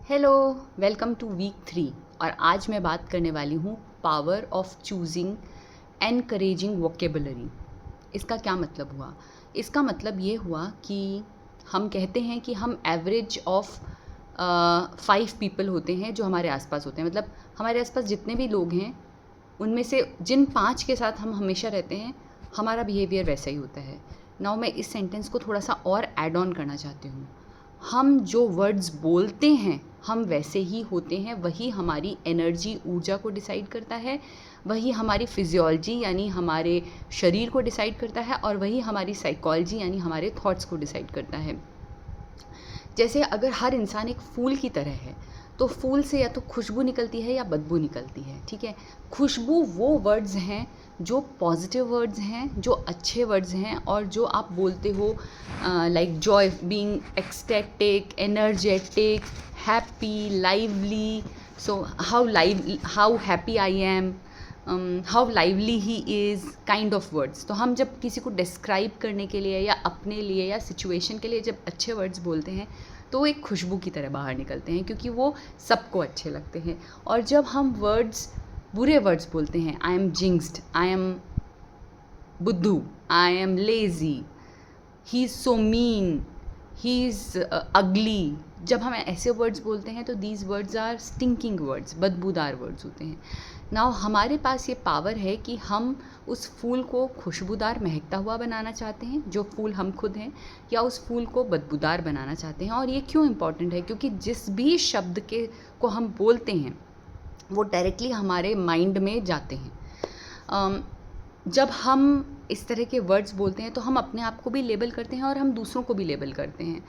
Hello, welcome two week 3। और आज मैं बात करने वाली हूँ power of choosing encouraging vocabulary. इसका क्या मतलब हुआ? इसका मतलब ये हुआ कि हम कहते हैं कि हम एवरेज ऑफ 5 पीपल होते हैं जो हमारे आसपास होते हैं। मतलब हमारे आसपास जितने भी लोग हैं उनमें से जिन 5 के साथ हम हमेशा रहते हैं हमारा बिहेवियर वैसा ही होता है। नाउ मैं इस सेंटेंस को थोड़ा सा और ऐड ऑन करना चाहती हूँ। हम जो वर्ड्स बोलते हैं हम वैसे ही होते हैं, वही हमारी एनर्जी ऊर्जा को डिसाइड करता है, वही हमारी फिजियोलॉजी यानी हमारे शरीर को डिसाइड करता है, और वही हमारी साइकोलॉजी यानी हमारे थॉट्स को डिसाइड करता है। जैसे अगर हर इंसान एक फूल की तरह है तो फूल से या तो खुशबू निकलती है या बदबू निकलती है, ठीक है। खुशबू वो वर्ड्स हैं जो पॉजिटिव वर्ड्स हैं, जो अच्छे वर्ड्स हैं और जो आप बोलते हो, like Joy, being ecstatic, energetic, happy, lively. So how happy I M, how lively he is, kind of words. तो हम जब किसी को डिस्क्राइब करने के लिए या अपने लिए या सिचुएशन के लिए जब अच्छे वर्ड्स बोलते हैं तो वो एक खुशबू की तरह बाहर निकलते हैं, क्योंकि वो सबको अच्छे लगते हैं। और जब हम बुरे वर्ड्स बोलते हैं, आई एम जिंक्स्ड, आई एम बुद्धू, I am lazy, he is so mean, he is ugly, जब हम ऐसे वर्ड्स बोलते हैं तो these words are stinking words, बदबूदार वर्ड्स होते हैं। नाउ हमारे पास ये पावर है कि हम उस फूल को खुशबूदार महकता हुआ बनाना चाहते हैं, जो फूल हम खुद हैं, या उस फूल को बदबूदार बनाना चाहते हैं। और ये क्यों इम्पॉर्टेंट है? क्योंकि जिस भी शब्द को हम बोलते हैं वो डायरेक्टली हमारे माइंड में जाते हैं। जब हम इस तरह के वर्ड्स बोलते हैं तो हम अपने आप को भी लेबल करते हैं और हम दूसरों को भी लेबल करते हैं।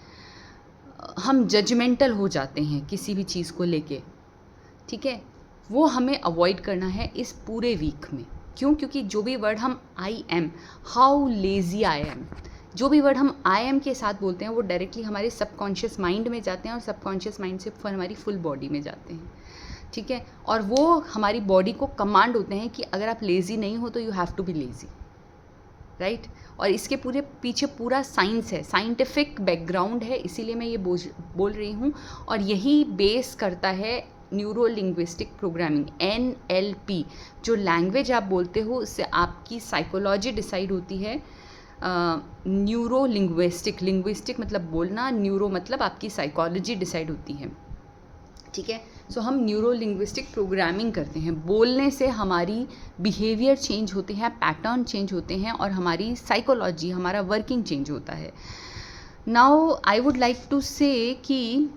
हम जजमेंटल हो जाते हैं किसी भी चीज़ को लेके, ठीक है। वो हमें अवॉइड करना है इस पूरे वीक में। क्यों? क्योंकि जो भी वर्ड हम I am, how lazy I am, जो भी वर्ड हम आई एम के साथ बोलते हैं वो डायरेक्टली हमारे सबकॉन्शियस माइंड में जाते हैं और सबकॉन्शियस माइंड से फिर हमारी फुल बॉडी में जाते हैं, ठीक है। और वो हमारी बॉडी को कमांड होते हैं कि अगर आप लेज़ी नहीं हो तो you have to be lazy, right. और इसके पूरे पीछे पूरा साइंस है, साइंटिफिक बैकग्राउंड है, इसीलिए मैं ये बोल रही हूँ। और यही बेस करता है न्यूरो लिंग्विस्टिक प्रोग्रामिंग, NLP। जो लैंग्वेज आप बोलते हो उससे आपकी साइकोलॉजी डिसाइड होती है। न्यूरो लिंग्विस्टिक मतलब बोलना, न्यूरो मतलब आपकी साइकोलॉजी डिसाइड होती है, ठीक है। सो हम न्यूरो लिंग्विस्टिक प्रोग्रामिंग करते हैं। बोलने से हमारी बिहेवियर चेंज होते हैं, पैटर्न चेंज होते हैं और हमारी साइकोलॉजी, हमारा वर्किंग चेंज होता है। Now I would like to say कि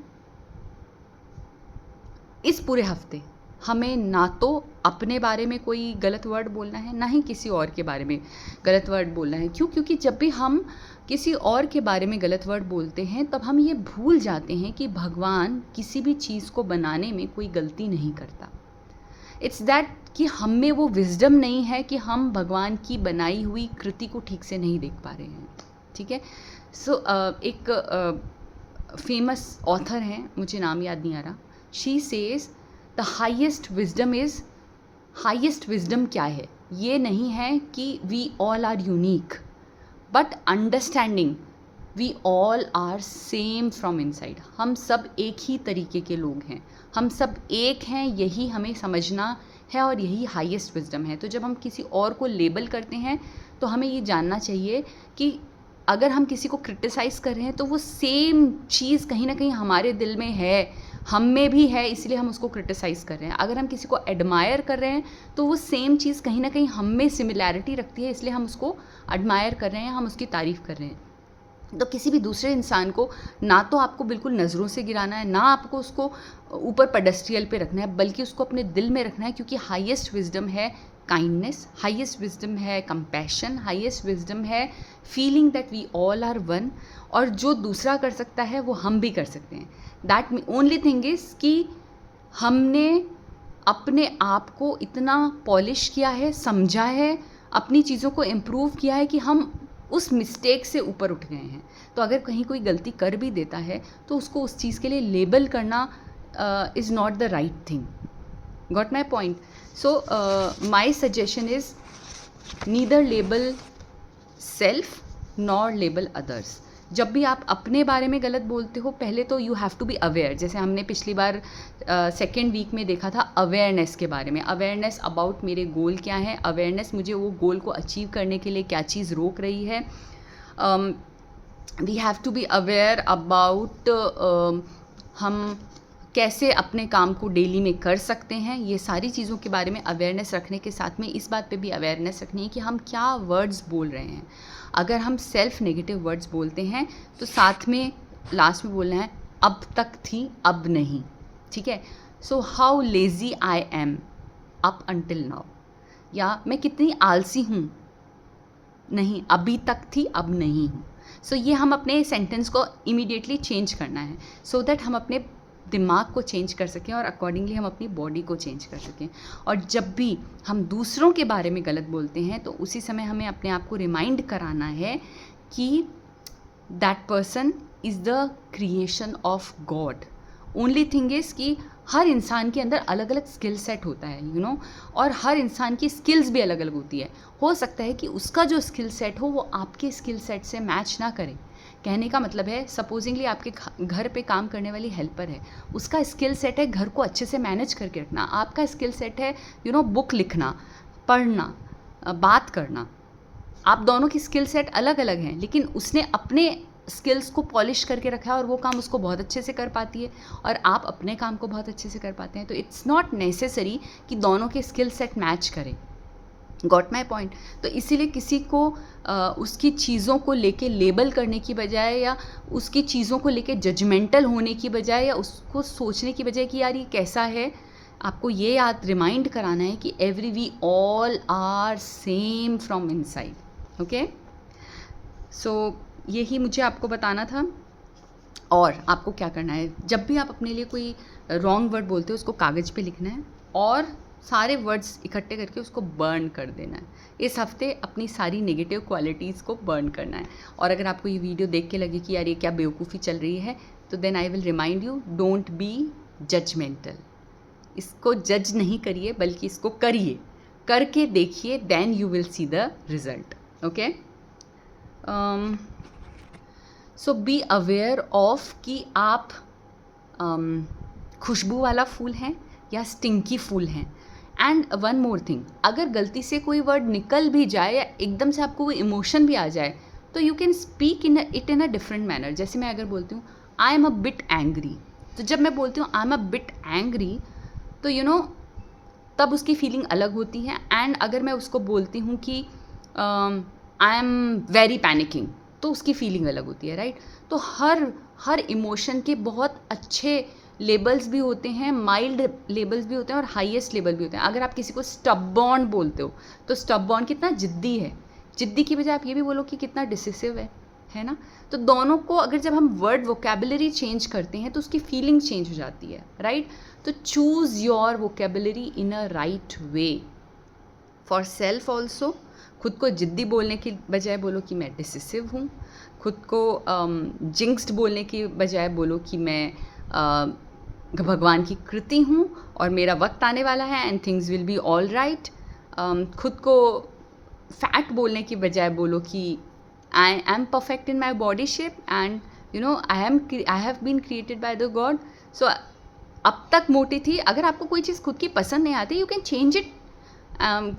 इस पूरे हफ्ते हमें ना तो अपने बारे में कोई गलत वर्ड बोलना है, ना ही किसी और के बारे में गलत वर्ड बोलना है। क्यों? क्योंकि जब भी हम किसी और के बारे में गलत वर्ड बोलते हैं तब हम ये भूल जाते हैं कि भगवान किसी भी चीज़ को बनाने में कोई गलती नहीं करता। इट्स दैट कि हम में वो विजडम नहीं है कि हम भगवान की बनाई हुई कृति को ठीक से नहीं देख पा रहे हैं, ठीक है। सो एक फेमस ऑथर हैं, मुझे नाम याद नहीं आ रहा, she says the highest wisdom is, highest wisdom क्या है? ये नहीं है कि we all are unique, but understanding we all are same from inside. हम सब एक ही तरीके के लोग हैं, हम सब एक हैं, यही हमें समझना है और यही हाईएस्ट विजडम है। तो जब हम किसी और को लेबल करते हैं तो हमें ये जानना चाहिए कि अगर हम किसी को क्रिटिसाइज़ कर रहे हैं तो वो सेम चीज़ कहीं ना कहीं हमारे दिल में है, हम में भी है, इसलिए हम उसको क्रिटिसाइज़ कर रहे हैं। अगर हम किसी को एडमायर कर रहे हैं तो वो सेम चीज़ कहीं ना कहीं हम में सिमिलैरिटी रखती है, इसलिए हम उसको एडमायर कर रहे हैं, हम उसकी तारीफ़ कर रहे हैं। तो किसी भी दूसरे इंसान को ना तो आपको बिल्कुल नज़रों से गिराना है, ना आपको उसको ऊपर पेडेस्ट्रियल पे रखना है, बल्कि उसको अपने दिल में रखना है। क्योंकि हाईएस्ट विजडम है काइंडनेस, हाईएस्ट विजडम है कंपैशन, हाईएस्ट विजडम है feeling that we all are one. और जो दूसरा कर सकता है वो हम भी कर सकते हैं। दैट ओनली थिंग इज़ कि हमने अपने आप को इतना पॉलिश किया है, समझा है, अपनी चीज़ों को इम्प्रूव किया है कि हम उस मिस्टेक से ऊपर उठ गए हैं। तो अगर कहीं कोई गलती कर भी देता है तो उसको उस चीज़ के लिए लेबल करना is not the right thing. Got my point? So my suggestion is neither label self nor label others. जब भी आप अपने बारे में गलत बोलते हो, पहले तो you have to be aware. जैसे हमने पिछली बार सेकेंड वीक में देखा था अवेयरनेस के बारे में, अवेयरनेस अबाउट मेरे गोल क्या है, अवेयरनेस मुझे वो गोल को अचीव करने के लिए क्या चीज़ रोक रही है। We have to be aware about हम कैसे अपने काम को डेली में कर सकते हैं। ये सारी चीज़ों के बारे में अवेयरनेस रखने के साथ में इस बात पे भी अवेयरनेस रखनी है कि हम क्या वर्ड्स बोल रहे हैं। अगर हम सेल्फ नेगेटिव वर्ड्स बोलते हैं तो साथ में लास्ट में बोलना है अब तक थी अब नहीं, ठीक है। So how lazy I am up until now, या मैं कितनी आलसी हूँ, नहीं अभी तक थी अब नहीं हूँ। सो ये हम अपने सेंटेंस को इमीडिएटली चेंज करना है सो दैट हम अपने दिमाग को चेंज कर सकें और अकॉर्डिंगली हम अपनी बॉडी को चेंज कर सकें। और जब भी हम दूसरों के बारे में गलत बोलते हैं तो उसी समय हमें अपने आप को रिमाइंड कराना है कि that person is the creation of God. Only thing is कि हर इंसान के अंदर अलग अलग स्किल सेट होता है, यू नो, और हर इंसान की स्किल्स भी अलग अलग होती है। हो सकता है कि उसका जो स्किल सेट हो वो आपके स्किल सेट से मैच ना करे। कहने का मतलब है, सपोजिंगली आपके घर पे काम करने वाली हेल्पर है, उसका स्किल सेट है घर को अच्छे से मैनेज करके रखना, आपका स्किल सेट है यू नो बुक लिखना, पढ़ना, बात करना। आप दोनों की स्किल सेट अलग अलग हैं, लेकिन उसने अपने स्किल्स को पॉलिश करके रखा है और वो काम उसको बहुत अच्छे से कर पाती है और आप अपने काम को बहुत अच्छे से कर पाते हैं। तो इट्स नॉट नेसेसरी कि दोनों के स्किल सेट मैच करें। Got my point. तो इसीलिए किसी को उसकी चीज़ों को लेके लेबल करने की बजाय या उसकी चीज़ों को लेके जजमेंटल होने की बजाय या उसको सोचने की बजाय कि यार ये कैसा है, आपको ये याद रिमाइंड कराना है कि every we all are same from inside. Okay, so यही मुझे आपको बताना था। और आपको क्या करना है, जब भी आप अपने लिए कोई रॉन्ग वर्ड बोलते हो उसको कागज़ पे लिखना है और सारे वर्ड्स इकट्ठे करके उसको बर्न कर देना है। इस हफ्ते अपनी सारी नेगेटिव क्वालिटीज़ को बर्न करना है। और अगर आपको ये वीडियो देख के लगे कि यार ये क्या बेवकूफ़ी चल रही है, तो then I will remind you, don't be judgmental. इसको जज नहीं करिए बल्कि इसको करिए, करके देखिए, then you will see the result. Okay, so be aware of कि आप खुशबू वाला फूल हैं या स्टिंकी फूल हैं। एंड वन मोर थिंग, अगर गलती से कोई वर्ड निकल भी जाए या एकदम से आपको वो इमोशन भी आ जाए तो you can speak it in a different manner. जैसे मैं अगर बोलती हूँ I am a bit angry, तो जब मैं बोलती हूँ I am a bit angry तो यू नो तब उसकी फीलिंग अलग होती है। एंड अगर मैं उसको बोलती हूँ कि आई एम वेरी पैनिकिंग तो उसकी फीलिंग अलग होती है, राइट। तो हर इमोशन के बहुत अच्छे लेबल्स भी होते हैं, माइल्ड लेबल्स भी होते हैं और हाईएस्ट लेबल भी होते हैं। अगर आप किसी को स्टबॉर्न बोलते हो तो स्टबॉर्न कितना जिद्दी है, जिद्दी की बजाय आप ये भी बोलो कि कितना डिसिसिव है ना। तो दोनों को अगर जब हम वर्ड वोकेबलरी चेंज करते हैं तो उसकी फीलिंग चेंज हो जाती है, राइट। तो choose your vocabulary in a right way for self also. खुद को जिद्दी बोलने की बजाय बोलो कि मैं डिसिसिव हूँ। खुद को जिंक्स्ड बोलने की बजाय बोलो कि मैं भगवान की कृति हूँ और मेरा वक्त आने वाला है and things will be all right. खुद को फैट बोलने की बजाय बोलो कि I am perfect in my body shape and you know I have been created by the God. So अब तक मोटी थी। अगर आपको कोई चीज़ खुद की पसंद नहीं आती, यू कैन चेंज इट।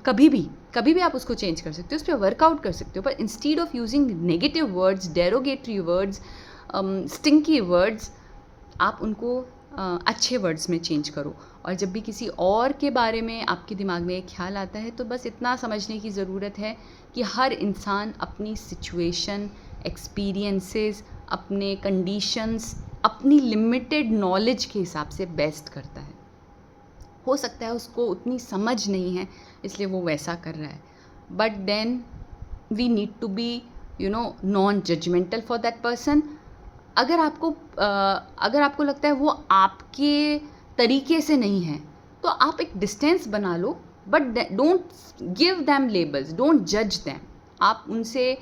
कभी भी आप उसको चेंज कर सकते हो, उस पर वर्कआउट कर सकते हो। पर instead of using negative words, derogatory words, stinky words, आप उनको अच्छे वर्ड्स में चेंज करो। और जब भी किसी और के बारे में आपके दिमाग में एक ख्याल आता है तो बस इतना समझने की ज़रूरत है कि हर इंसान अपनी सिचुएशन, एक्सपीरियंसेस, अपने कंडीशंस, अपनी लिमिटेड नॉलेज के हिसाब से बेस्ट करता है। हो सकता है उसको उतनी समझ नहीं है इसलिए वो वैसा कर रहा है, but then we need to be you know non judgmental for that person. अगर आपको लगता है वो आपके तरीके से नहीं है तो आप एक डिस्टेंस बना लो, but don't give them labels, don't जज दैम। आप उनसे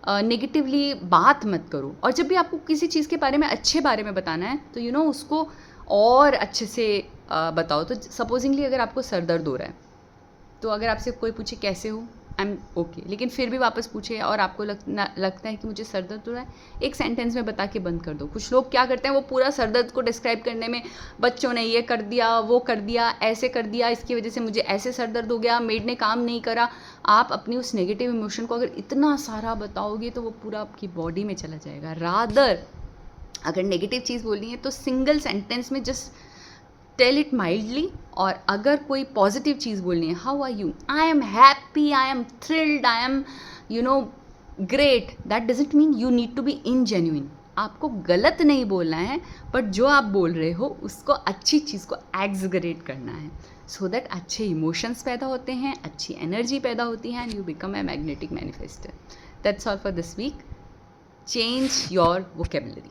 नेगेटिवली बात मत करो। और जब भी आपको किसी चीज़ के बारे में अच्छे बारे में बताना है तो यू नो उसको और अच्छे से बताओ। तो सपोजिंगली अगर आपको सर दर्द हो रहा है तो अगर आपसे कोई पूछे कैसे हो आई एम ओके, लेकिन फिर भी वापस पूछे और आपको लगता है कि मुझे सर दर्द हो रहा है, एक सेंटेंस में बता के बंद कर दो। कुछ लोग क्या करते हैं, वो पूरा सर दर्द को डिस्क्राइब करने में, बच्चों ने ये कर दिया, वो कर दिया, ऐसे कर दिया, इसकी वजह से मुझे ऐसे सर दर्द हो गया, मेड ने काम नहीं करा। आप अपनी उस नेगेटिव इमोशन को अगर इतना सारा बताओगे तो वो पूरा आपकी बॉडी में चला जाएगा। रादर अगर नेगेटिव चीज़ बोलनी है तो सिंगल सेंटेंस में जस्ट टेल इट माइल्डली, और अगर कोई पॉजिटिव चीज़ बोलनी है, how are you, I am happy, I am thrilled, I am great, that doesn't mean you need to be ingenuine. आपको गलत नहीं बोलना है, बट जो आप बोल रहे हो उसको, अच्छी चीज़ को एग्जगरेट करना है, सो दैट अच्छे इमोशंस पैदा होते हैं, अच्छी एनर्जी पैदा होती है, and you become a magnetic manifester. That's all for this week. Change your vocabulary.